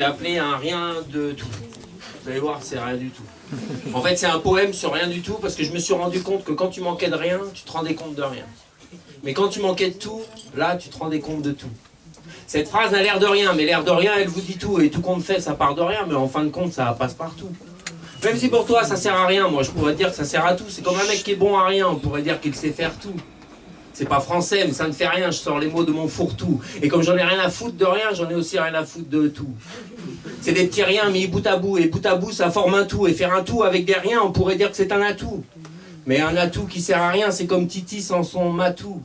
J'ai appelé un rien de tout. Vous allez voir, c'est rien du tout. En fait, c'est un poème sur rien du tout parce que je me suis rendu compte que quand tu manquais de rien, tu te rendais compte de rien. Mais quand tu manquais de tout, là, tu te rendais compte de tout. Cette phrase a l'air de rien, mais l'air de rien, elle vous dit tout. Et tout compte fait, ça part de rien, mais en fin de compte, ça passe partout. Même si pour toi, ça sert à rien, moi, je pourrais te dire que ça sert à tout. C'est comme un mec qui est bon à rien, on pourrait dire qu'il sait faire tout. C'est pas français, mais ça ne fait rien, je sors les mots de mon fourre-tout. Et comme j'en ai rien à foutre de rien, j'en ai aussi rien à foutre de tout. C'est des petits riens mis bout à bout, et bout à bout, ça forme un tout. Et faire un tout avec des riens, on pourrait dire que c'est un atout. Mais un atout qui sert à rien, c'est comme Titi sans son matou.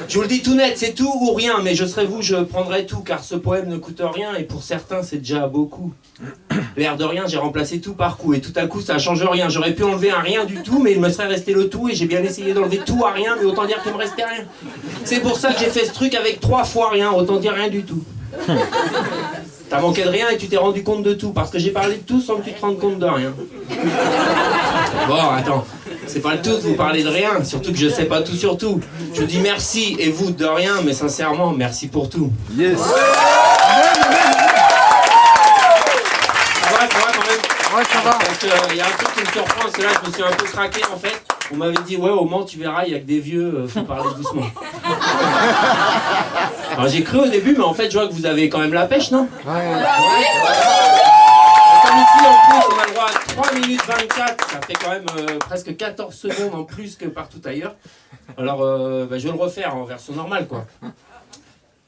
Je vous le dis tout net, c'est tout ou rien, mais je serais vous, je prendrais tout, car ce poème ne coûte rien, et pour certains, c'est déjà beaucoup. L'air de rien, j'ai remplacé tout par coup, et tout à coup, ça change rien. J'aurais pu enlever un rien du tout, mais il me serait resté le tout, et j'ai bien essayé d'enlever tout à rien, mais autant dire qu'il me restait rien. C'est pour ça que j'ai fait ce truc avec 3 fois rien, autant dire rien du tout. T'as manqué de rien et tu t'es rendu compte de tout, parce que j'ai parlé de tout sans que tu te rendes compte de rien. Bon, attends, c'est pas le tout de vous parler de rien, surtout que je sais pas tout sur tout. Je dis merci, et vous de rien, mais sincèrement, merci pour tout. Yes. Ça va quand même. Ouais, ça va. Parce qu'il y a un truc qui me surprend, c'est là que je me suis un peu craqué en fait. On m'avait dit, ouais, au Mans, tu verras, il y a que des vieux, faut parler doucement. Alors j'ai cru au début, mais en fait, je vois que vous avez quand même la pêche, non? Ouais. Comme ici, en plus, on a le droit à 3 minutes 24, ça fait quand même presque 14 secondes en plus que partout ailleurs. Alors, je vais le refaire en version normale, quoi.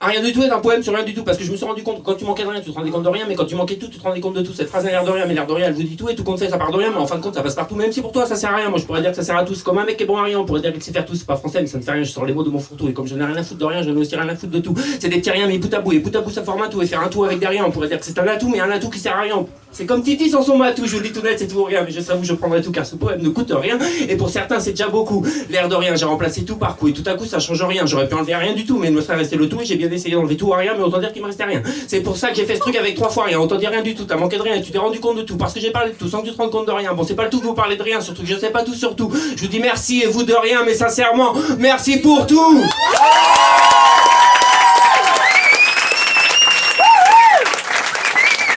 Un rien du tout est un poème sur rien du tout, parce que je me suis rendu compte que quand tu manquais de rien, tu te rendais compte de rien, mais quand tu manquais de tout, tu te rendais compte de tout. Cette phrase a l'air de rien, mais l'air de rien, elle vous dit tout, et tout compte fait, ça part de rien, mais en fin de compte, ça passe partout, même si pour toi, ça sert à rien. Moi, je pourrais dire que ça sert à tous. Comme un mec qui est bon à rien, on pourrait dire qu'il sait faire tout, c'est pas français, mais ça ne fait rien, je sors les mots de mon fourre-tout, et comme je n'ai rien à foutre de rien, je n'ai aussi rien à foutre de tout. C'est des petits riens, mais bout à bout, et bout à bout, ça forme un tout, et faire un tout avec des riens, on pourrait dire que c'est un atout, mais un atout qui sert à rien. C'est comme Titi sans son matou, je vous le dis tout net, c'est tout ou rien, mais je serais vous, je prendrais tout, car ce poème ne coûte rien, et pour certains, c'est déjà beaucoup. L'air de rien, j'ai remplacé tout par coup, et tout à coup, ça change rien. J'aurais pu enlever rien du tout, mais il me serait resté le tout, et j'ai bien essayé d'enlever tout à rien, mais autant dire qu'il me restait rien. C'est pour ça que j'ai fait ce truc avec 3 fois rien, autant dire rien du tout, t'as manqué de rien, et tu t'es rendu compte de tout, parce que j'ai parlé de tout, sans que tu te rendes compte de rien. Bon, c'est pas le tout de vous parler de rien, surtout que je sais pas tout sur tout. Je vous dis merci, et vous de rien, mais sincèrement, merci pour tout.